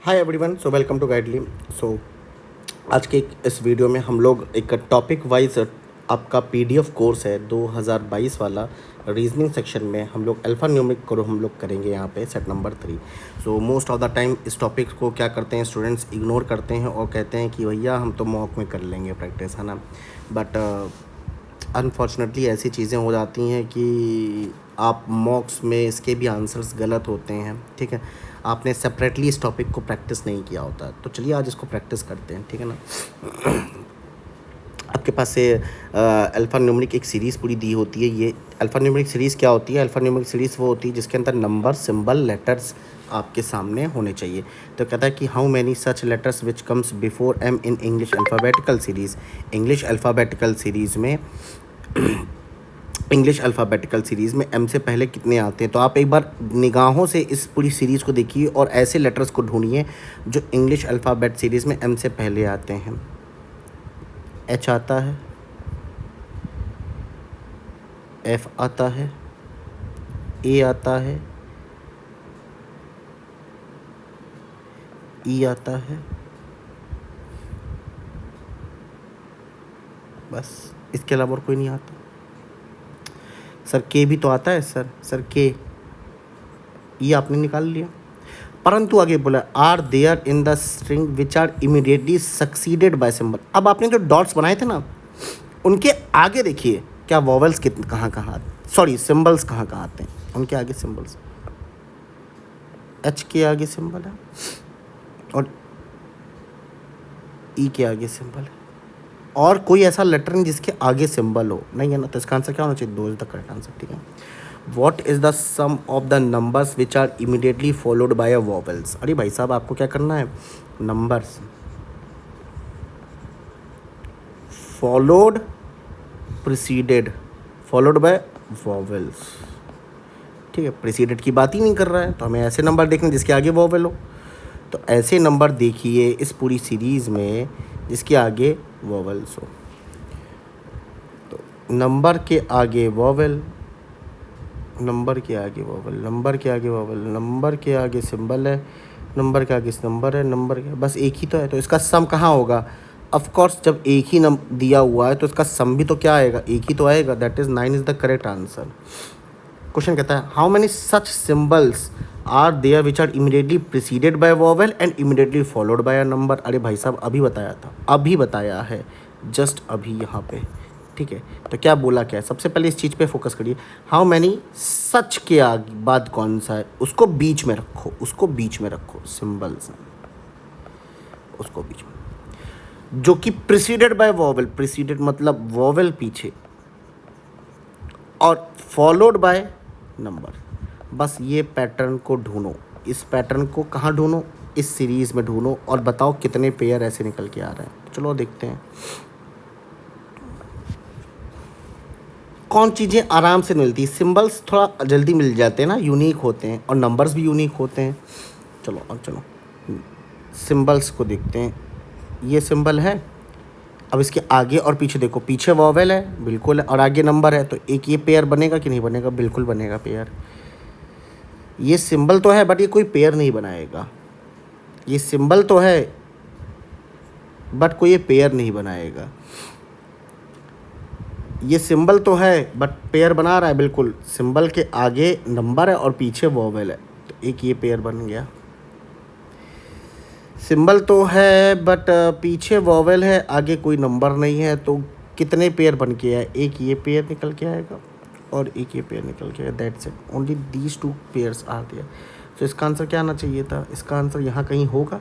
Hi everyone, so welcome to Guidely. So आज के इस वीडियो में हम लोग एक टॉपिक वाइज आपका पीडीएफ कोर्स है 2022 वाला रीजनिंग सेक्शन में हम लोग अल्फ़ा न्यूमेरिक को हम लोग करेंगे यहाँ पे set number 3। So most of the time इस टॉपिक को क्या करते हैं स्टूडेंट्स, इग्नोर करते हैं और कहते हैं कि भैया हम तो मॉक में कर लेंगे प्रैक्टिस, है ना। बट अनफॉर्चुनेटली ऐसी चीज़ें हो जाती हैं कि आप मॉक्स में इसके भी आंसर्स गलत होते हैं, ठीक है। आपने सेपरेटली इस टॉपिक को प्रैक्टिस नहीं किया होता, तो चलिए आज इसको प्रैक्टिस करते हैं, ठीक है ना। आपके पास से अल्फ़ा न्यूमेरिक एक सीरीज़ पूरी दी होती है। ये अल्फ़ा न्यूमेरिक सीरीज़ क्या होती है? अल्फ़ा न्यूमेरिक सीरीज़ वो होती है जिसके अंदर नंबर, सिंबल, लेटर्स आपके सामने होने चाहिए। तो कहता है कि how many such letters which comes before M in English alphabetical series. English alphabetical series में इंग्लिश अल्फ़ाबेटिकल सीरीज़ में एम से पहले कितने आते हैं। तो आप एक बार निगाहों से इस पूरी सीरीज़ को देखिए और ऐसे लेटर्स को ढूंढिए जो इंग्लिश अल्फ़ाबेट सीरीज़ में एम से पहले आते हैं। एच आता है, एफ आता है, ए आता है, ई आता है, बस इसके अलावा और कोई नहीं आता। सर के भी तो आता है सर के, ये आपने निकाल लिया। परंतु आगे बोला are there in the string which are immediately succeeded by symbol. अब आपने जो डॉट्स बनाए थे ना, उनके आगे देखिए क्या वॉवेल्स कितने कहाँ कहाँ, सॉरी सिंबल्स कहाँ कहाँ आते हैं। उनके आगे सिंबल्स, एच के आगे सिंबल है और ई के आगे सिंबल है, और कोई ऐसा लेटर नहीं जिसके आगे सिंबल हो, नहीं है ना। तो इसका आंसर क्या होना चाहिए? 2 इज द करेक्ट आंसर, ठीक है। What is the sum of the numbers which are immediately followed by a vowels. अरे भाई साहब, आपको क्या करना है? Numbers followed preceded followed by vowels, ठीक है। प्रिसीडेड की बात ही नहीं कर रहा है, तो हमें ऐसे नंबर देखने जिसके आगे वॉवेल हो। तो ऐसे नंबर देखिए इस पूरी सीरीज़ में जिसके आगे वॉवेल्स हो। तो नंबर के आगे वॉवेल, नंबर के आगे वॉवेल, नंबर के आगे वॉवेल, नंबर के आगे सिंबल है, नंबर के आगे नंबर है, नंबर के बस एक ही तो है। तो इसका सम कहाँ होगा? ऑफ कोर्स जब एक ही नंबर दिया हुआ है तो इसका सम भी तो क्या आएगा? एक ही तो आएगा। That is 9 is the correct answer. Question कहता है how many such symbols are there which are immediately preceded by vowel and immediately followed by a number. अरे भाई साहब, अभी बताया था, अभी बताया है, जस्ट अभी यहाँ पे, ठीक है। तो क्या बोला, क्या है? सबसे पहले इस चीज़ पे फोकस करिए। हाउ मैनी सच के आगे बाद कौन सा है? उसको बीच में रखो, उसको बीच में रखो, सिंबल्स उसको बीच में, जो कि प्रिसीडेड बाय वॉवेल। प्रिसीडेड मतलब वॉवेल पीछे और फॉलोड बाय नंबर। बस ये पैटर्न को ढूंढो, इस पैटर्न को कहाँ ढूंढो? इस सीरीज़ में ढूंढो और बताओ कितने पेयर ऐसे निकल के आ रहे हैं। चलो देखते हैं कौन चीज़ें आराम से मिलती है। सिंबल्स थोड़ा जल्दी मिल जाते हैं ना, यूनिक होते हैं, और नंबर्स भी यूनिक होते हैं। चलो सिंबल्स को देखते हैं। ये सिंबल है, अब इसके आगे और पीछे देखो, पीछे वॉवेल है बिल्कुल है और आगे नंबर है, तो एक ये पेयर बनेगा कि नहीं बनेगा? बिल्कुल बनेगा पेयर। ये सिंबल तो है बट ये कोई पेयर नहीं बनाएगा। ये सिंबल तो है बट कोई ये पेयर नहीं बनाएगा। ये सिंबल तो है बट पेयर बना रहा है, बिल्कुल। सिंबल के आगे नंबर है और पीछे वॉवेल है, तो एक ये पेयर बन गया। सिंबल तो है बट पीछे वॉवेल है, आगे कोई नंबर नहीं है, तो कितने पेयर बन के आए? एक ये पेयर निकल के आएगा और एक ये पेयर निकल के आएगा। That's it, only these 2 pairs are there. तो इसका आंसर क्या आना चाहिए था? इसका आंसर यहाँ कहीं होगा।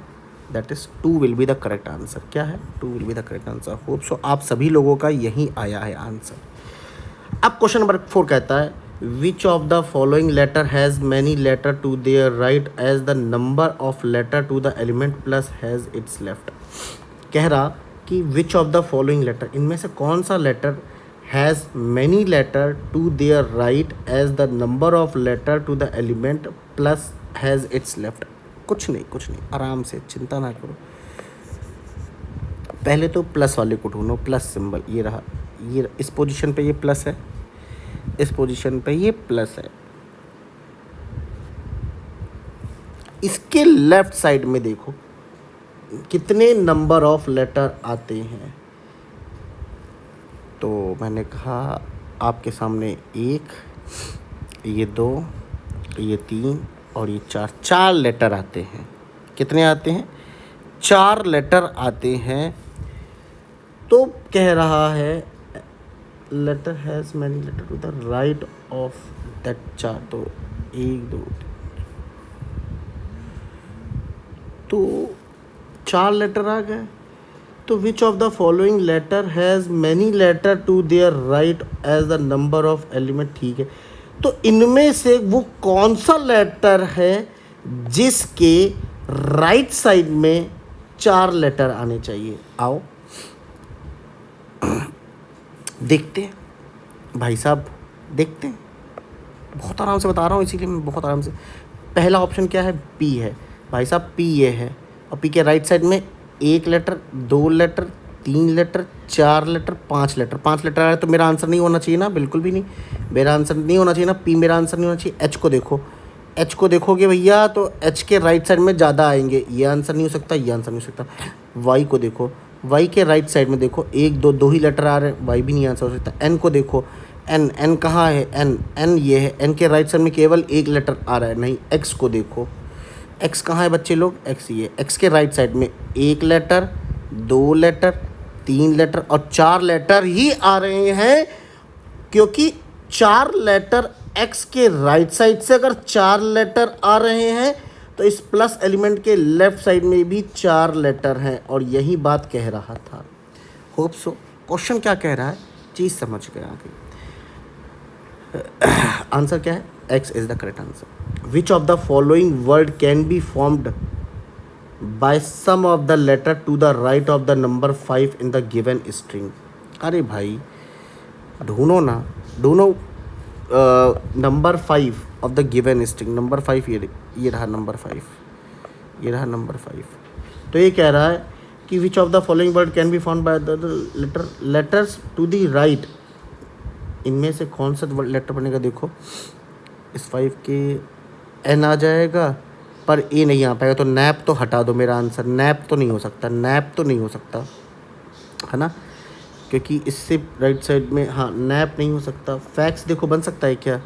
That is 2 will be the correct answer. क्या है? 2 will be the correct answer. Hope so आप सभी लोगों का यही आया है आंसर। अब क्वेश्चन नंबर 4 कहता है which of the following letter has many letter to their right as the number of letter to the element plus has its left. कह रहा कि which of the following letter, इनमें से कौन सा letter has many letter to their right as the number of letter to the element plus has its left. कुछ नहीं, आराम से, चिंता ना करो। पहले तो प्लस वाले को ढूंढो, प्लस सिंबल ये रहा, ये इस पोजीशन पे ये प्लस है, इस पोजीशन पे ये प्लस है। इसके लेफ्ट साइड में देखो कितने नंबर ऑफ लेटर आते हैं। तो मैंने कहा आपके सामने एक, ये दो, ये तीन और ये चार, 4 लेटर आते हैं। कितने आते हैं? 4 लेटर आते हैं। तो कह रहा है letter has many letter to the right of that 4। तो 1 2 तो 4 लेटर आ गए। तो which of the following letter has many letter to their right as the number of element. ठीक है, तो इनमें से वो कौन सा लेटर है जिसके राइट साइड में 4 लेटर आने चाहिए? आओ देखते हैं भाई साहब, देखते हैं। बहुत आराम से बता रहा हूँ, इसीलिए मैं बहुत आराम से। पहला ऑप्शन क्या है? पी है भाई साहब, पी ये है। और पी के राइट साइड में 1 letter, 2 letter, 3 letter, 4 letter, 5 letter. 5 letter आ रहा है तो मेरा आंसर नहीं होना चाहिए ना, बिल्कुल भी नहीं, मेरा आंसर नहीं होना चाहिए ना। पी मेरा आंसर नहीं होना चाहिए। एच को देखो, एच को देखोगे भैया तो एच के राइट साइड में ज़्यादा आएंगे, ये आंसर नहीं हो सकता, ये आंसर नहीं हो सकता। वाई को देखो, वाई के राइट साइड में देखो 1 2 2 ही लेटर आ रहे हैं, वाई भी नहीं आंसर हो सकता। एन को देखो, एन, एन कहाँ है? एन, एन ये है, एन के राइट साइड में केवल 1 लेटर आ रहा है, नहीं। एक्स को देखो, एक्स कहाँ है बच्चे लोग? एक्स ये, एक्स के राइट साइड में 1 लेटर, 2 लेटर, 3 लेटर और 4 लेटर ही आ रहे हैं, क्योंकि 4 लेटर एक्स के राइट साइड से अगर 4 लेटर आ रहे हैं तो इस प्लस एलिमेंट के लेफ्ट साइड में भी 4 लेटर हैं, और यही बात कह रहा था। होप सो क्वेश्चन क्या कह रहा है चीज़ समझ गए आगे। आंसर क्या है? X is the correct answer. Which of the following word can be formed by some of the letter to the right of the number 5 in the given string. अरे भाई ढूंढो ना, ढूंढो number 5 of the given string. Number 5 ये रहा number 5, ये रहा number 5। तो ये कह रहा है कि which of the following word can be found by the letters to the right. इनमें से कौन सा लेटर बनेगा? देखो इस 5 के एन आ जाएगा पर ए नहीं आ पाएगा, तो नैप तो हटा दो। मेरा आंसर नैप तो नहीं हो सकता, नैप तो नहीं हो सकता है ना, क्योंकि इससे राइट साइड में, हाँ नैप नहीं हो सकता। फैक्स देखो बन सकता है क्या?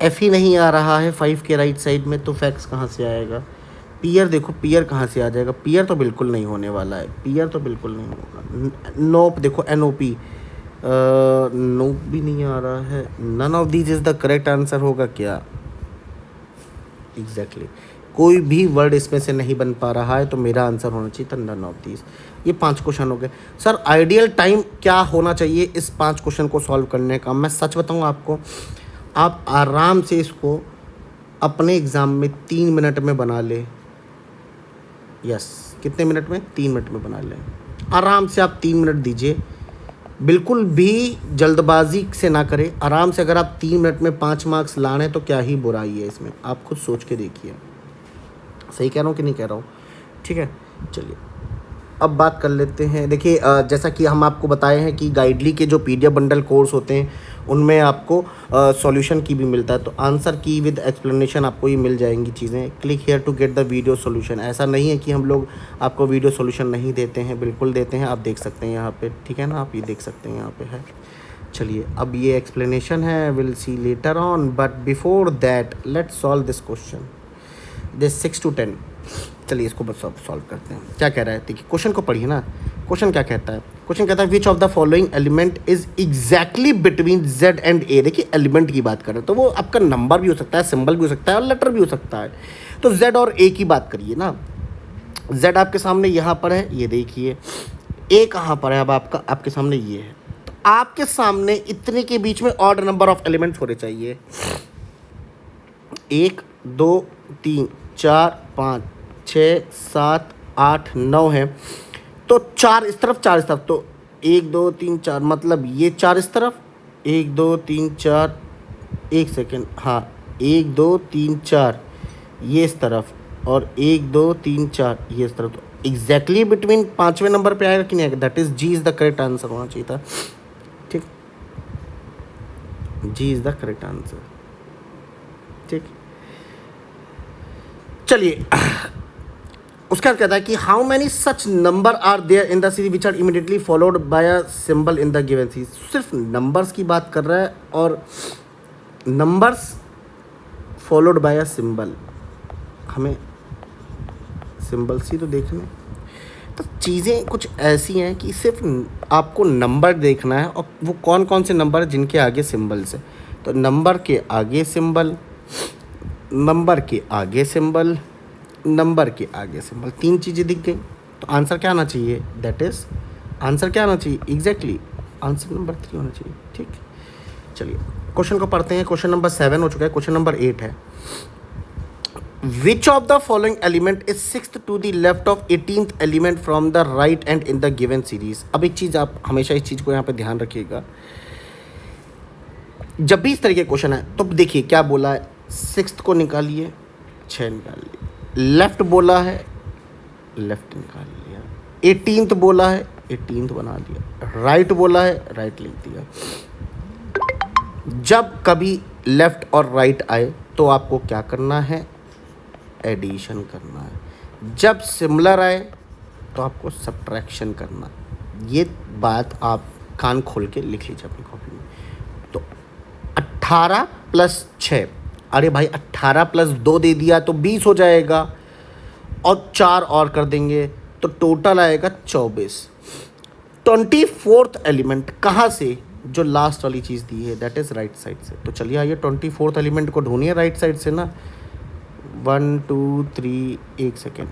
एफ ही नहीं आ रहा है 5 के राइट साइड में, तो फैक्स कहाँ से आएगा? पियर देखो, पियर कहाँ से आ जाएगा? पियर तो बिल्कुल नहीं होने वाला है, पियर तो बिल्कुल नहीं होगा। नोप देखो, NOP, नोप भी नहीं आ रहा है। None of these is the correct answer होगा क्या? एग्जैक्टली कोई भी वर्ड इसमें से नहीं बन पा रहा है, तो मेरा आंसर होना चाहिए था नन ऑफ दीज। ये 5 क्वेश्चन हो गए। सर आइडियल टाइम क्या होना चाहिए इस 5 क्वेश्चन को सॉल्व करने का? मैं सच बताऊँ आपको, आप आराम से इसको अपने एग्ज़ाम में 3 मिनट में बना ले। यस, कितने मिनट में? 3 मिनट में बना लें। आराम से आप 3 मिनट दीजिए, बिल्कुल भी जल्दबाजी से ना करें। आराम से अगर आप 3 मिनट में 5 मार्क्स ला रहे हैं तो क्या ही बुराई है इसमें, आप खुद सोच के देखिए। सही कह रहा हूँ कि नहीं कह रहा हूँ? ठीक है, चलिए अब बात कर लेते हैं। देखिए जैसा कि हम आपको बताए हैं कि गाइडली के जो PDF बंडल कोर्स होते हैं उनमें आपको सॉल्यूशन की भी मिलता है, तो आंसर की विद एक्सप्लेनेशन आपको ये मिल जाएंगी चीज़ें। Click here to get the video solution. ऐसा नहीं है कि हम लोग आपको वीडियो सॉल्यूशन नहीं देते हैं, बिल्कुल देते हैं। आप देख सकते हैं यहाँ पे, ठीक है ना, आप ये देख सकते हैं यहाँ पे है। चलिए अब ये एक्सप्लेनेशन है, will see later on, but before that let's solve this question, this 6 to 10। चलिए इसको बस सॉल्व करते हैं। क्या कह रहा है? देखिए क्वेश्चन को पढ़िए ना। क्वेश्चन क्या कहता है? क्वेश्चन कहता है which of the following element is exactly between Z and A। देखिए एलिमेंट की बात कर रहे हैं तो वो आपका नंबर भी हो सकता है, सिंबल भी हो सकता है और लेटर भी हो सकता है। तो Z और A की बात करिए ना। Z आपके सामने यहाँ पर है, ये देखिए। A कहाँ पर है? अब आपके सामने ये है। तो आपके सामने इतने के बीच में ऑड नंबर ऑफ एलिमेंट्स होने चाहिए। 1 2 3 4 5 6 7 8 9 है, तो 4 इस तरफ, 4 इस तरफ, तो 1 2 3 4, मतलब ये 4 इस तरफ, 1 2 3 4, 1 सेकेंड, हाँ 1 2 3 4 ये इस तरफ, और 1 2 3 4 ये इस तरफ। तो एग्जैक्टली बिटवीन 5वें नंबर पे आएगा कि नहीं आएगा? That is G is the correct answer होना चाहिए था। ठीक, G is the correct answer. ठीक, चलिए, उसका कहता है कि how many such number are there in the series which are immediately followed by a symbol in the given series. सिर्फ नंबर्स की बात कर रहा है और numbers followed by a symbol, हमें सिंबल्स ही तो देखने। तो चीज़ें कुछ ऐसी हैं कि सिर्फ आपको नंबर देखना है और वो कौन कौन से नंबर जिनके आगे सिंबल्स है। तो नंबर के आगे सिंबल, नंबर के आगे सिंबल, नंबर के आगे सिंबल, 3 चीज़ें दिख गई। तो आंसर क्या आना चाहिए? दैट इज़ आंसर क्या आना चाहिए? एग्जैक्टली आंसर नंबर 3 होना चाहिए। ठीक, चलिए क्वेश्चन को पढ़ते हैं। क्वेश्चन नंबर 7 हो चुका है, क्वेश्चन नंबर 8 है। Which of the following element is 6th to the left of 18th element from the right and in the given series? अब एक चीज़ आप हमेशा इस चीज़ को यहाँ पे ध्यान रखिएगा, जब भी इस तरह के क्वेश्चन है तो देखिए क्या बोला है, 6th को निकालिए, 6 निकालिए, लेफ्ट बोला है, लेफ्ट निकाल लिया, 18th बोला है, 18th बना दिया, राइट बोला है, राइट लिख दिया। जब कभी लेफ्ट और राइट आए तो आपको क्या करना है? एडिशन करना है। जब सिमिलर आए तो आपको सब्ट्रैक्शन करना। ये बात आप कान खोल के लिख लीजिए अपनी कॉपी में। तो 18 + 6, अरे भाई 18 + 2 दे दिया तो 20 हो जाएगा, और 4 और कर देंगे तो टोटल आएगा 24। 24th एलिमेंट कहाँ से? जो लास्ट वाली चीज़ दी है, दैट इज़ राइट साइड से। तो चलिए आइए 24th एलिमेंट को ढूंढिए राइट साइड से ना। 1 2 3, 1 सेकेंड,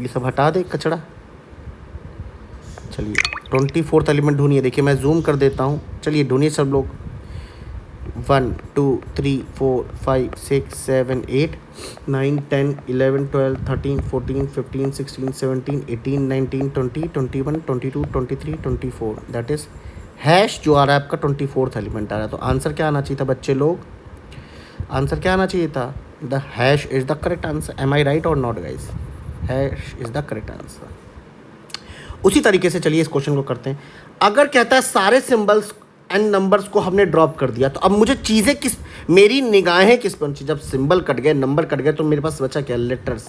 ये सब हटा दे कचड़ा। चलिए 24th एलिमेंट ढूंढिए। देखिए मैं जूम कर देता हूँ, चलिए ढूंढिए सब लोग। 1 2 3 4 5 6 7 8 9 10 11 12 13 14 15 16 17 18 19 20 21 22 23 24, दैट इज़ हैश जो आ रहा है आपका 24th एलिमेंट आ रहा है। तो आंसर क्या आना चाहिए था बच्चे लोग? आंसर क्या आना चाहिए था? The hash is the correct answer. Am I right or not guys? Hash is the correct answer. उसी तरीके से चलिए इस क्वेश्चन को करते हैं। अगर कहता है सारे सिंबल्स एंड नंबर्स को हमने ड्रॉप कर दिया, तो अब मुझे चीज़ें किस, मेरी निगाहें किस पर चाहिए? जब सिंबल कट गए, नंबर कट गए, तो मेरे पास बचा क्या? Letters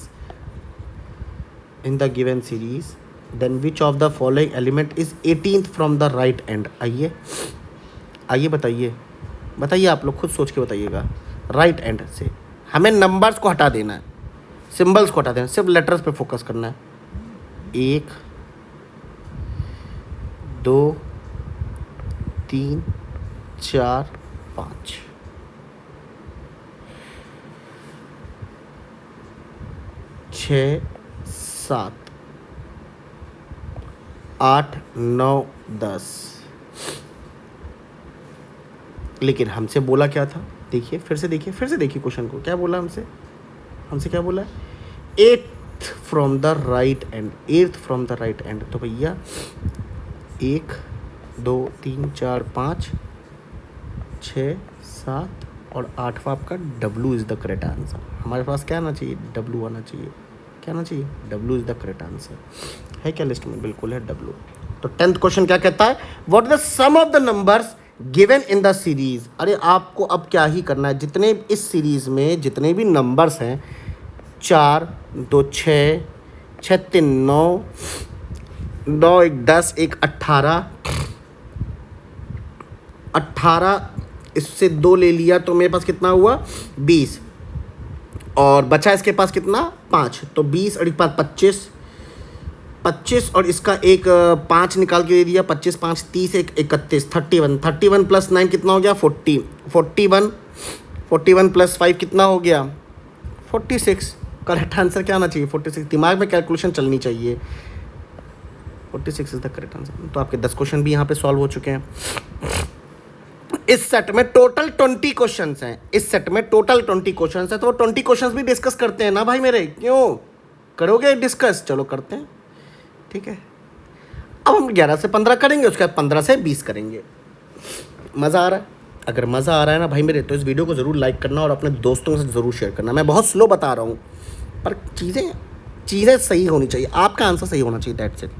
in the given series. Then which of the following element is 18th from the right end? आइए आइए बताइए, बताइए आप लोग खुद सोच के बताइएगा। राइट एंड से हमें नंबर्स को हटा देना है, सिंबल्स को हटा देना है, सिर्फ लेटर्स पे फोकस करना है। 1 2 3 4 5, 6 7 8 9 10। लेकिन हमसे बोला क्या था? देखिए फिर से देखिए, फिर से देखिए क्वेश्चन को, क्या बोला हमसे? हमसे क्या बोला? 8th from the right and, 8th from the right and. तो भैया 1 2 3 4 5 6 7 और 8वां आपका W is the correct answer. हमारे पास क्या आना चाहिए? W आना चाहिए। क्या आना चाहिए? W is the correct answer. है क्या लिस्ट में? बिल्कुल है W। तो 10th क्वेश्चन क्या कहता है? What is the sum of the numbers given in the series? अरे आपको अब क्या ही करना है, जितने इस सीरीज में जितने भी नंबर्स हैं, 4 2 6 6 3 9 9 1 10 1 18 18, इससे 2 ले लिया तो मेरे पास कितना हुआ? 20, और बचा इसके पास कितना? 5। तो 20 और 5 25, 25 और इसका एक 5 निकाल के दे दिया, 25 5 30 1 31, 31 31 + 9 कितना हो गया? 40, 41 41 + 5 कितना हो गया? 46। करेक्ट आंसर क्या आना चाहिए? 46। दिमाग में कैलकुलेशन चलनी चाहिए। 46 इज द करेक्ट आंसर। तो आपके 10 क्वेश्चन भी यहाँ पे सॉल्व हो चुके हैं। इस सेट में टोटल 20 क्वेश्चंस हैं। इस सेट में टोटल 20 क्वेश्चंस हैं, तो वो 20 क्वेश्चंस भी डिस्कस करते हैं ना भाई मेरे, क्यों करोगे डिस्कस? चलो करते हैं, ठीक है। अब हम 11 से 15 करेंगे, उसके बाद 15 से 20 करेंगे। मज़ा आ रहा है? अगर मज़ा आ रहा है ना भाई मेरे, तो इस वीडियो को ज़रूर लाइक करना और अपने दोस्तों से ज़रूर शेयर करना। मैं बहुत स्लो बता रहा हूँ, पर चीज़ें सही होनी चाहिए, आपका आंसर सही होना चाहिए, दैट्स इट।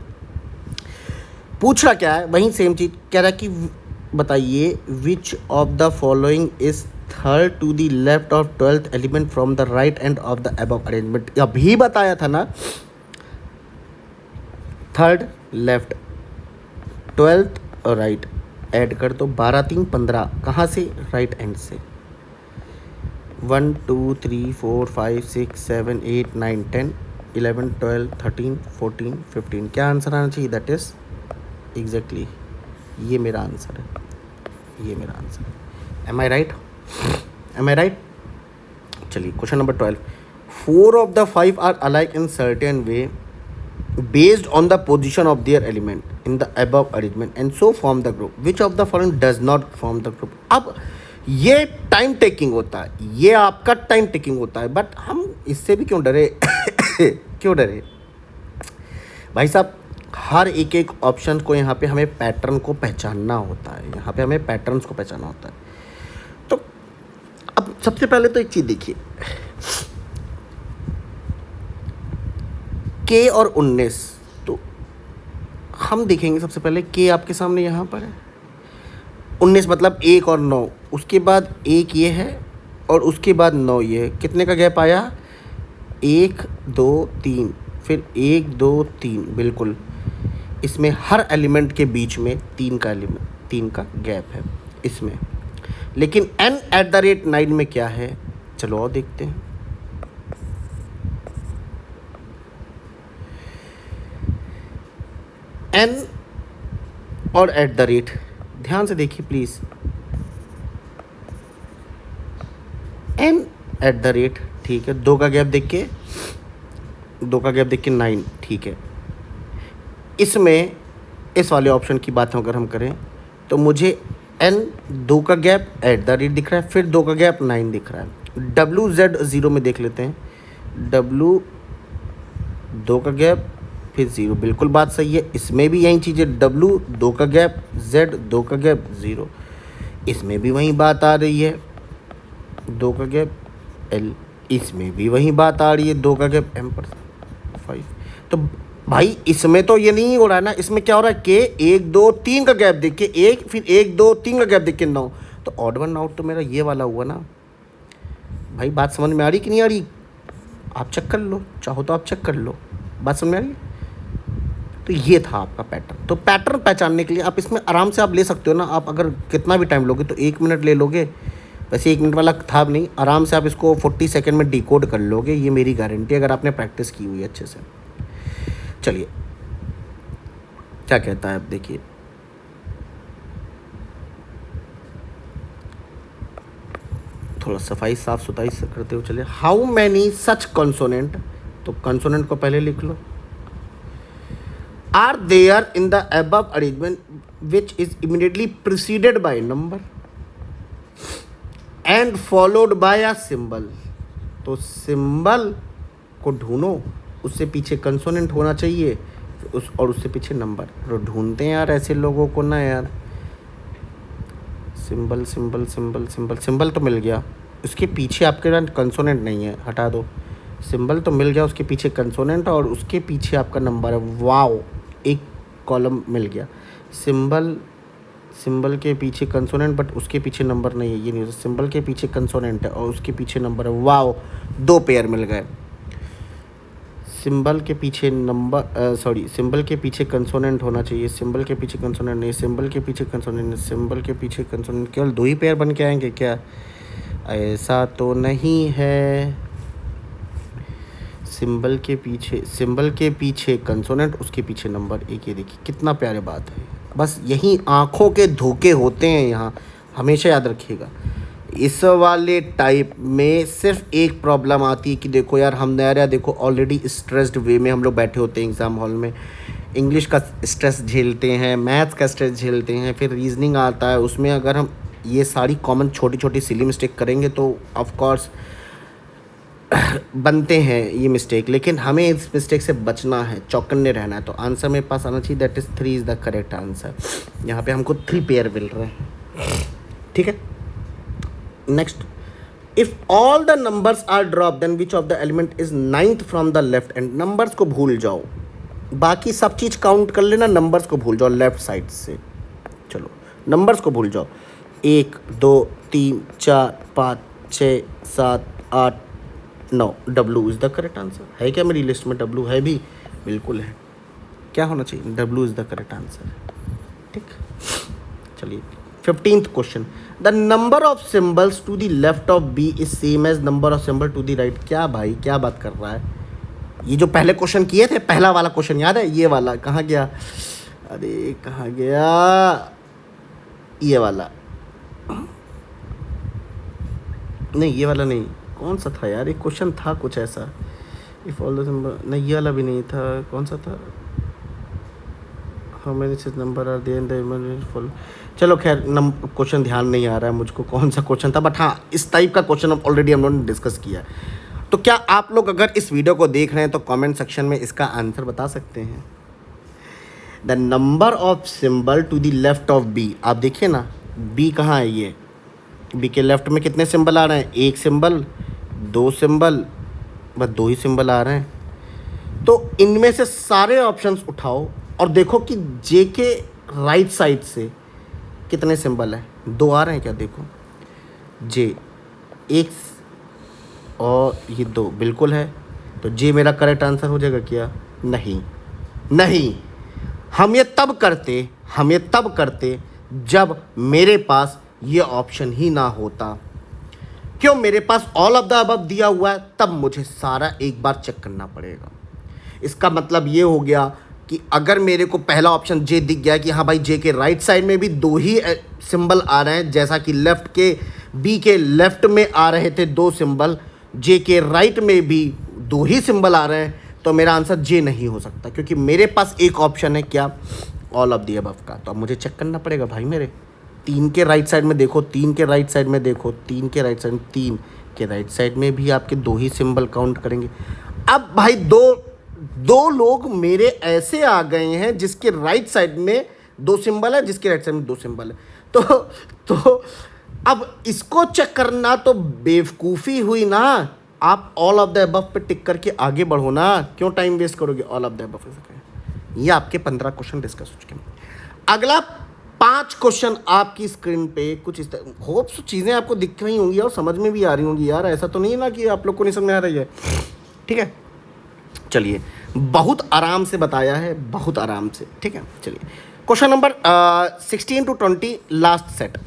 पूछ रहा क्या है? वही सेम चीज़ कह रहा है कि बताइए which of the following is third to the left of 12th element from the right end of the above arrangement. अभी बताया था ना, थर्ड लेफ्ट 12th और राइट ऐड कर दो, 12 3 15। कहाँ से? राइट एंड से। 1 2 3 4 5 6 7 8 9 10 11 12 13 14 15। क्या आंसर आना चाहिए? दैट इज एग्जैक्टली ये मेरा आंसर है, ये मेरा आंसर है। Am I right? Am I right? चलिए question number 12। 4 of the 5 are alike in certain way based on the position of their element in the above arrangement and so form the group. Which of the following does not form the group? अब ये time taking होता है, ये आपका time taking होता है, but हम इससे भी क्यों डरे? क्यों डरे भाई साहब? हर एक एक ऑप्शन को यहाँ पे हमें पैटर्न को पहचानना होता है, यहाँ पे हमें पैटर्न्स को पहचानना होता है। तो अब सबसे पहले तो एक चीज़ देखिए, के और 19, तो हम देखेंगे सबसे पहले के आपके सामने यहाँ पर है, 19 मतलब 1 और 9, उसके बाद 1 ये है और उसके बाद 9 ये है। कितने का गैप आया? 1 2 3, फिर 1 2 3, बिल्कुल इसमें हर एलिमेंट के बीच में 3 का गैप है इसमें। लेकिन n@9 में क्या है? चलो और देखते हैं। n और @ ध्यान से देखिए प्लीज़, n@, ठीक है, 2 का गैप देख के 9, ठीक है। इसमें इस वाले ऑप्शन की बात अगर हम करें तो मुझे n 2 का गैप @ दिख रहा है, फिर 2 का गैप 9 दिख रहा है। WZ 0 में देख लेते हैं, W 2 का गैप फिर 0, बिल्कुल बात सही है। इसमें भी यही चीज़ है, W 2 का गैप, Z 2 का गैप 0, इसमें भी वही बात आ रही है, 2 का गैप L, इसमें भी वही बात आ रही है, 2 का गैप M/5। तो भाई इसमें तो ये नहीं हो रहा है ना, इसमें क्या हो रहा है कि 1 2 3 का गैप देख के 1, फिर 1 2 3 का गैप देख के 9, तो ऑड वन आउट तो मेरा ये वाला हुआ ना। भाई बात समझ में आ रही कि नहीं आ रही? आप चेक कर लो, चाहो तो आप चेक कर लो, बात समझ में आ रही है? तो ये था आपका पैटर्न। तो पैटर्न पहचानने के लिए आप इसमें आराम से आप ले सकते हो ना, आप अगर कितना भी टाइम लोगे तो 1 मिनट ले लोगे, वैसे 1 मिनट वाला था भी नहीं, आराम से आप इसको 40 सेकेंड में डिकोड कर लोगे, ये मेरी गारंटी, अगर आपने प्रैक्टिस की हुई है अच्छे से। चलिए क्या कहता है, अब देखिए थोड़ा सफाई साफ सुथराई से करते हुए चलिए। हाउ मैनी सच कंसोनेंट, तो कंसोनेंट को पहले लिख लो, are there in the above arrangement which is immediately preceded by number and followed by a symbol. तो सिंबल को ढूंढो, उससे पीछे कंसोनेंट होना चाहिए, और उससे पीछे नंबर। तो ढूंढते हैं यार ऐसे लोगों को ना यार, symbol symbol symbol symbol, symbol तो मिल गया, उसके पीछे आपके पास कंसोनेंट नहीं है, हटा दो। सिंबल तो मिल गया, उसके पीछे कंसोनेंट और उसके पीछे आपका नंबर है। वाओ, एक कॉलम मिल गया। सिंबल के पीछे कंसोनेंट बट उसके पीछे नंबर नहीं है, ये नहीं हो सकता। सिंबल के पीछे कंसोनेंट है और उसके पीछे नंबर है। वाओ, 2 पेयर मिल गए। सिंबल के पीछे नंबर, सिंबल के पीछे कंसोनेंट होना चाहिए, सिंबल के पीछे कंसोनेंट नहीं, सिंबल के पीछे कंसोनेंट नहीं, सिंबल के पीछे कंसोनेंट, केवल 2 ही पेयर बन के आएंगे क्या? ऐसा तो नहीं है। सिंबल के पीछे कंसोनेंट, उसके पीछे नंबर, एक, ये देखिए कितना प्यारे बात है। बस यही आँखों के धोखे होते हैं यहाँ, हमेशा याद रखिएगा। इस वाले टाइप में सिर्फ एक प्रॉब्लम आती है कि देखो यार, हम नया देखो ऑलरेडी स्ट्रेस्ड वे में हम लोग बैठे होते हैं एग्ज़ाम हॉल में, इंग्लिश का स्ट्रेस झेलते हैं, मैथ्स का स्ट्रेस झेलते हैं, फिर रीजनिंग आता है, उसमें अगर हम ये सारी कॉमन छोटी छोटी सिली मिस्टेक करेंगे तो ऑफ कोर्स बनते हैं ये मिस्टेक, लेकिन हमें इस मिस्टेक से बचना है, चौकन्ने रहना है। तो आंसर मेरे पास आना चाहिए, that is 3 is the correct answer. यहाँ पे हमको 3 पेयर मिल रहे हैं, ठीक है। Next, if all the numbers are drop then which of the element is 9th from the left end. Numbers को भूल जाओ, बाकी सब चीज़ काउंट कर लेना, नंबर्स को भूल जाओ लेफ्ट साइड से। चलो नंबर्स को भूल जाओ, 1 2 3 4 5 6 7 8 9 W is the correct answer. है क्या मेरी लिस्ट में W? है भी, बिल्कुल है। क्या होना चाहिए? W is the correct answer. ठीक, चलिए 15th question, the number of symbols to the left of B is same as number of symbol to the right. क्या भाई, क्या बात कर रहा है? ये जो पहले क्वेश्चन किए थे, पहला वाला क्वेश्चन याद है? ये वाला कहाँ गया? अरे कहाँ गया ये वाला? नहीं, ये वाला नहीं, कौन सा था यार? एक क्वेश्चन था कुछ ऐसा, इफ ऑल द सिंबल, नहीं ये वाला भी नहीं था। कौन सा था? How many number are there in the full. चलो खैर, क्वेश्चन ध्यान नहीं आ रहा है मुझको कौन सा क्वेश्चन था, बट हाँ इस टाइप का क्वेश्चन ऑलरेडी हम लोगों ने डिस्कस किया है। तो क्या आप लोग अगर इस वीडियो को देख रहे हैं तो कमेंट सेक्शन में इसका आंसर बता सकते हैं? The number of symbol to the left of B, आप देखिए ना, बी कहाँ है? ये बी के लेफ्ट में कितने सिंबल आ रहे हैं? एक सिंबल, दो सिंबल, बस दो ही सिंबल आ रहे हैं। तो इनमें से सारे ऑप्शंस उठाओ और देखो कि जे के राइट साइड से कितने सिंबल हैं। दो आ रहे हैं क्या? देखो, जे एक और ये दो, बिल्कुल है। तो जे मेरा करेक्ट आंसर हो जाएगा क्या? नहीं, नहीं, हम ये तब करते जब मेरे पास ये ऑप्शन ही ना होता। क्यों? मेरे पास ऑल ऑफ द अबव दिया हुआ है, तब मुझे सारा एक बार चेक करना पड़ेगा। इसका मतलब ये हो गया कि अगर मेरे को पहला ऑप्शन जे दिख गया कि हाँ भाई जे के राइट साइड में भी दो ही सिंबल आ रहे हैं, जैसा कि लेफ्ट के बी के लेफ्ट में आ रहे थे दो सिंबल, जे के राइट में भी दो ही सिंबल आ रहे हैं, तो मेरा आंसर जे नहीं हो सकता, क्योंकि मेरे पास एक ऑप्शन है क्या? ऑल ऑफ द अबव का। तो अब मुझे चेक करना पड़ेगा भाई मेरे। तीन के राइट साइड में देखो, तीन के राइट साइड में देखो, तीन के राइट साइड में, तीन के राइट साइड में भी आपके दो ही सिंबल काउंट करेंगे। अब भाई दो लोग मेरे ऐसे आ गए हैं जिसके राइट साइड में दो सिंबल है, जिसके राइट साइड में दो सिंबल है। तो अब इसको चेक करना तो बेवकूफ़ी हुई ना। आप ऑल ऑफ द अबव पे टिक करके आगे बढ़ो ना, क्यों टाइम वेस्ट करोगे? All of the above. ये आपके 15 क्वेश्चन डिस्कस हो चुके हैं। अगला 5 क्वेश्चन आपकी स्क्रीन पे कुछ इस तरह, होप्स चीज़ें आपको दिख रही होंगी और समझ में भी आ रही होंगी यार। ऐसा तो नहीं है ना कि आप लोग को नहीं समझ में आ रही है। ठीक है, चलिए, बहुत आराम से बताया है, बहुत आराम से। ठीक है, चलिए question number 16 to 20 last set.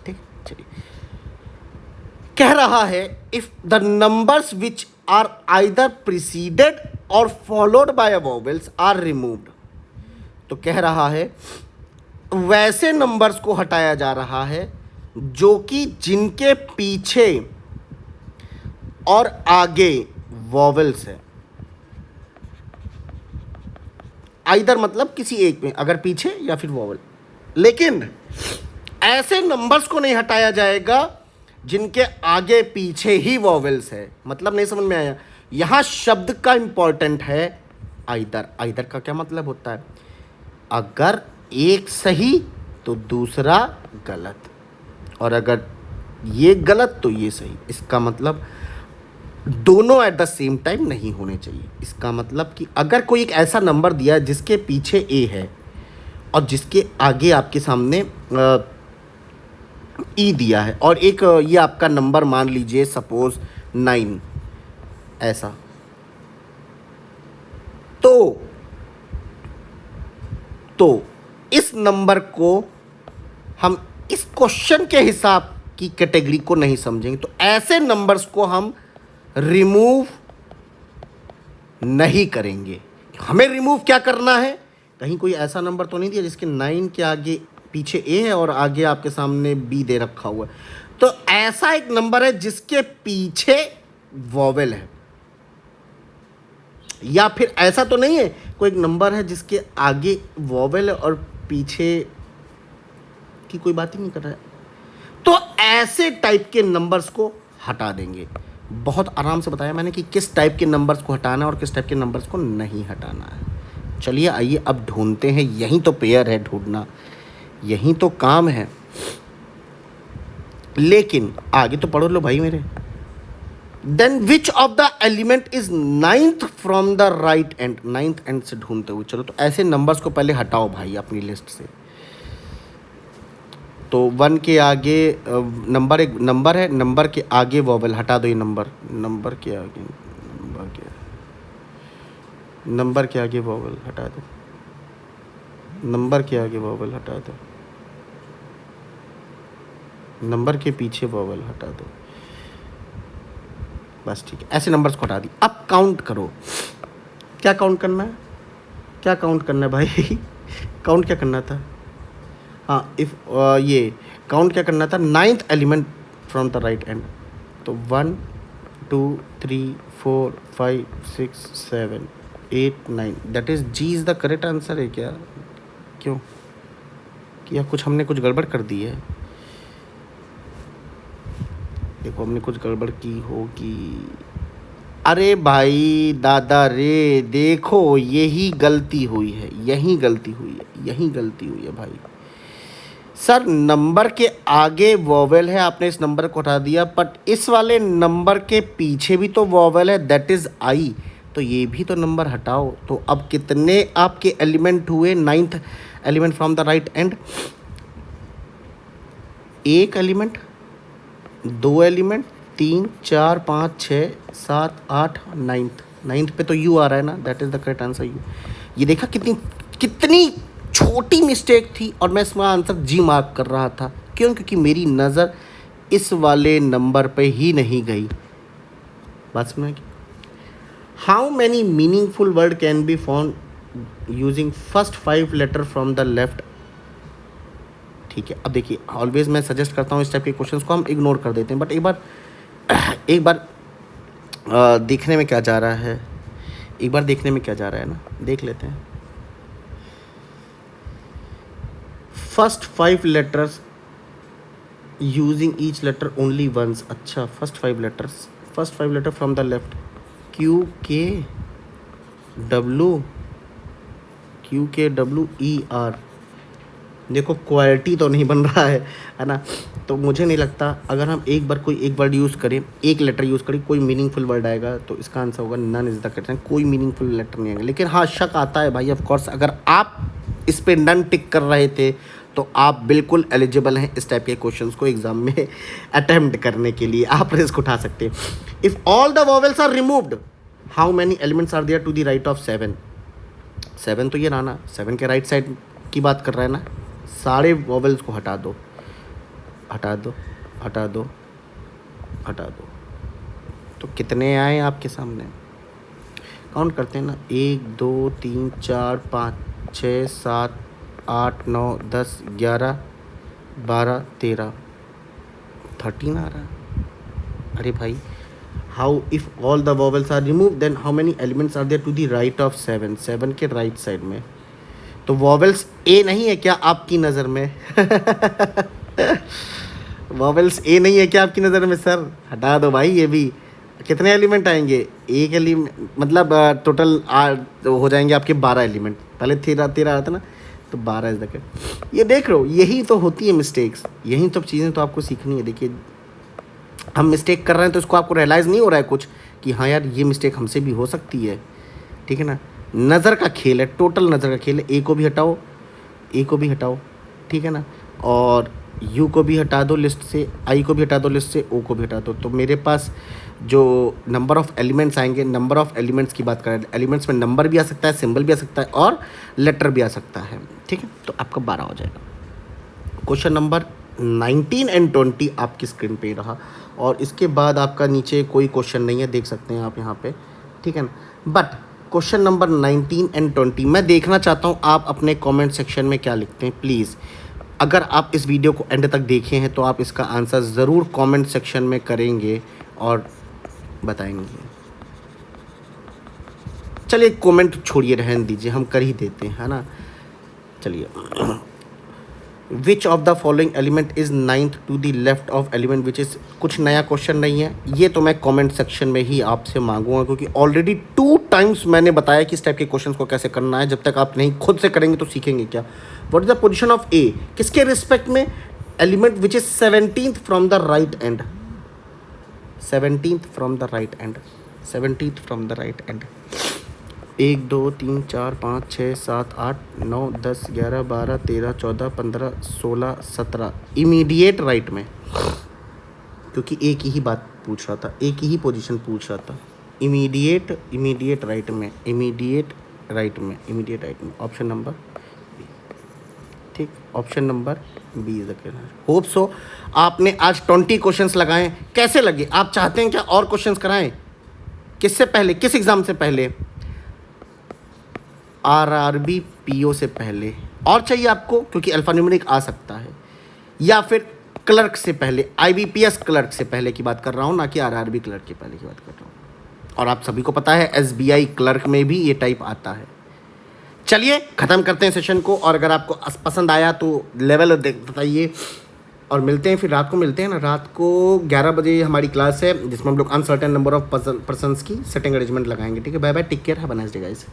ठीक, चलिए, कह रहा है if the numbers which are either preceded or followed by vowels are removed. तो कह रहा है वैसे नंबर्स को हटाया जा रहा है जो कि जिनके पीछे और आगे वोवेल्स है। आइदर मतलब किसी एक में, अगर पीछे या फिर वोवेल। लेकिन ऐसे नंबर्स को नहीं हटाया जाएगा जिनके आगे पीछे ही वोवेल्स है। मतलब नहीं समझ में आया? यहां शब्द का इंपॉर्टेंट है आइदर। आइदर का क्या मतलब होता है? अगर एक सही तो दूसरा गलत, और अगर ये गलत तो ये सही। इसका मतलब दोनों एट द सेम टाइम नहीं होने चाहिए। इसका मतलब कि अगर कोई एक ऐसा नंबर दिया है जिसके पीछे ए है और जिसके आगे आपके सामने ई दिया है, और एक ये आपका नंबर मान लीजिए सपोज 9 ऐसा, तो इस नंबर को हम इस क्वेश्चन के हिसाब की कैटेगरी को नहीं समझेंगे। तो ऐसे नंबर्स को हम रिमूव नहीं करेंगे। हमें रिमूव क्या करना है? कहीं कोई ऐसा नंबर तो नहीं दिया जिसके 9 के आगे पीछे ए है और आगे आपके सामने बी दे रखा हुआ है। तो ऐसा एक नंबर है जिसके पीछे वोवेल है। या फिर ऐसा तो नहीं है कोई एक नंबर है जिसके आगे वोवेल है और पीछे की कोई बात ही नहीं कर रहा है। तो ऐसे टाइप के नंबर्स को हटा देंगे। बहुत आराम से बताया मैंने कि किस टाइप के नंबर्स को हटाना है और किस टाइप के नंबर्स को नहीं हटाना है। चलिए आइए अब ढूंढते हैं। यही तो पेयर है ढूंढना, यही तो काम है। लेकिन आगे तो पढ़ो लो भाई मेरे। Then which of the element is 9th from the right end. 9th end से ढूंढते हुए चलो। तो ऐसे नंबर्स को पहले हटाओ भाई अपनी लिस्ट से। तो 1 के आगे नंबर, एक नंबर है, नंबर के आगे वॉवेल हटा दो। ये नंबर, नंबर के आगे, नंबर के आगे वॉवेल हटा दो, नंबर के आगे वॉवेल हटा दो, नंबर के पीछे वॉवेल हटा दो। बस ठीक है, ऐसे नंबर्स को हटा दी। अब काउंट करो। क्या काउंट करना है, क्या काउंट करना है भाई? काउंट क्या करना था? हाँ, इफ ये काउंट क्या करना था? 9th element from the right and. तो 1 2 3 4 5 6 7 8 9, that is G is the correct answer है क्या? क्यों, क्या कुछ हमने कुछ गड़बड़ कर दी है? देखो हमने कुछ गड़बड़ की होगी। अरे भाई दादा रे, देखो यही गलती हुई है, यही गलती हुई है, यही गलती हुई है भाई। सर नंबर के आगे वॉवेल है, आपने इस नंबर को हटा दिया, बट इस वाले नंबर के पीछे भी तो वॉवेल है, दैट इज़ आई, तो ये भी तो नंबर हटाओ। तो अब कितने आपके एलिमेंट हुए? 9th element from the right and. एक एलिमेंट, 2 एलिमेंट, 3 4 5 6 7 8, 9th पे तो यू आ रहा है ना, that is the correct answer you. ये देखा कितनी कितनी छोटी मिस्टेक थी, और मैं इसमें आंसर जी मार्क कर रहा था। क्यों? क्योंकि मेरी नज़र इस वाले नंबर पे ही नहीं गई। बात समझ? How many meaningful word can be found using first 5 letter from the left? ठीक है, अब देखिए ऑलवेज मैं सजेस्ट करता हूँ इस टाइप के क्वेश्चंस को हम इग्नोर कर देते हैं, बट एक बार देखने में क्या जा रहा है, एक बार देखने में क्या जा रहा है ना, देख लेते हैं। First 5 letters using each letter only once. अच्छा, first 5 letter from the left. QKWER। देखो क्वालिटी तो नहीं बन रहा है ना, तो मुझे नहीं लगता अगर हम एक बार कोई एक वर्ड यूज़ करें, एक लेटर यूज़ करें, कोई मीनिंगफुल वर्ड आएगा। तो इसका आंसर होगा नन इज़ द करेक्ट। कोई मीनिंगफुल लेटर नहीं आएगा, लेकिन हाँ शक आता है भाई, ऑफ कोर्स अगर आप इस पे नन टिक कर रहे थे तो आप बिल्कुल एलिजिबल हैं इस टाइप के क्वेश्चंस को एग्जाम में अटेम्प्ट करने के लिए, आप रिस्क उठा सकते हैं। If all the vowels are removed, how many elements are there to the right of 7? 7 तो ये रहा ना, 7 के राइट साइड की बात कर रहा है ना। सारे वॉवेल्स को हटा दो, हटा दो, हटा दो, हटा दो। तो कितने आए आपके सामने? काउंट करते हैं ना, 1 2 3 4 5 6 7 8 9 10 11 12 13 13 आ रहा। अरे भाई, how if all the vowels are remove then how many elements are there to the right of 7? 7 के राइट साइड में तो वॉवेल्स ए नहीं है क्या आपकी नज़र में? वॉवेल्स ए नहीं है क्या आपकी नज़र में? सर हटा दो भाई ये भी। कितने एलिमेंट आएंगे? एक एलिमेंट, मतलब टोटल हो जाएंगे आपके 12 एलिमेंट। पहले 13 आता ना, तो 12 इस तक। ये देख लो, यही तो होती है मिस्टेक्स, यही सब चीज़ें तो आपको सीखनी है। देखिए हम मिस्टेक कर रहे हैं तो इसको आपको रियलाइज़ नहीं हो रहा है कुछ कि हाँ यार ये मिस्टेक हमसे भी हो सकती है, ठीक है ना। नज़र का खेल है, टोटल नज़र का खेल है। ए को भी हटाओ, ए को भी हटाओ, ठीक है ना, और यू को भी हटा दो लिस्ट से, आई को भी हटा दो लिस्ट से, ओ को भी हटा दो। तो मेरे पास जो नंबर ऑफ़ एलिमेंट्स आएंगे, नंबर ऑफ़ एलिमेंट्स की बात करें, एलिमेंट्स में नंबर भी आ सकता है, सिंबल भी आ सकता है और लेटर भी आ सकता है, ठीक है। तो आपका 12 हो जाएगा। क्वेश्चन नंबर 19 एंड 20 आपकी स्क्रीन पे ही रहा, और इसके बाद आपका नीचे कोई क्वेश्चन नहीं है, देख सकते हैं आप यहाँ पे, ठीक है ना। बट क्वेश्चन नंबर 19 एंड 20 मैं देखना चाहता हूँ आप अपने कमेंट सेक्शन में क्या लिखते हैं प्लीज़। अगर आप इस वीडियो को एंड तक देखे हैं तो आप इसका आंसर ज़रूर कमेंट सेक्शन में करेंगे और बताएंगे। चलिए कमेंट छोड़िए, रहने दीजिए, हम कर ही देते हैं, है ना। चलिए, which of the following element is 9th to the left of element which is. कुछ नया क्वेश्चन नहीं है ये, तो मैं कमेंट सेक्शन में ही आपसे मांगूंगा, क्योंकि ऑलरेडी 2 टाइम्स मैंने बताया कि इस टाइप के क्वेश्चन को कैसे करना है। जब तक आप नहीं खुद से करेंगे तो सीखेंगे क्या। What is the position of A, किसके रिस्पेक्ट में? Element which is 17th from the right end, 17th from the right end, 17th from the right end. 1 2 3 4 5 6 7 8 9 10 11 12 13 14 15 16 17 immediate right में, क्योंकि एक ही बात पूछ रहा था, एक ही पोजीशन पूछ रहा था। इमीडिएट राइट में, इमीडिएट राइट में ऑप्शन नंबर, ठीक, option number B is the correct. Hope so आपने आज 20 क्वेश्चंस लगाए, कैसे लगे? आप चाहते हैं क्या और क्वेश्चंस कराएं? किससे पहले, किस एग्जाम से पहले? आरआरबी पीओ से पहले। और चाहिए आपको, क्योंकि अल्फान्यूमेरिक आ सकता है, या फिर क्लर्क से पहले, आईबीपीएस क्लर्क से पहले की बात कर रहा हूँ, ना कि आरआरबी क्लर्क के पहले की बात कर रहा हूँ। और आप सभी को पता है एसबीआई क्लर्क में भी ये टाइप आता है। चलिए ख़त्म करते हैं सेशन को, और अगर आपको पसंद आया तो लेवल बताइए, और मिलते हैं फिर रात को, मिलते हैं ना रात को 11 बजे हमारी क्लास है, जिसमें हम लोग अनसर्टेन नंबर ऑफ पर्सन्स की सेटिंग अरेंजमेंट लगाएंगे। ठीक है, bye bye, take care, have a nice day guys.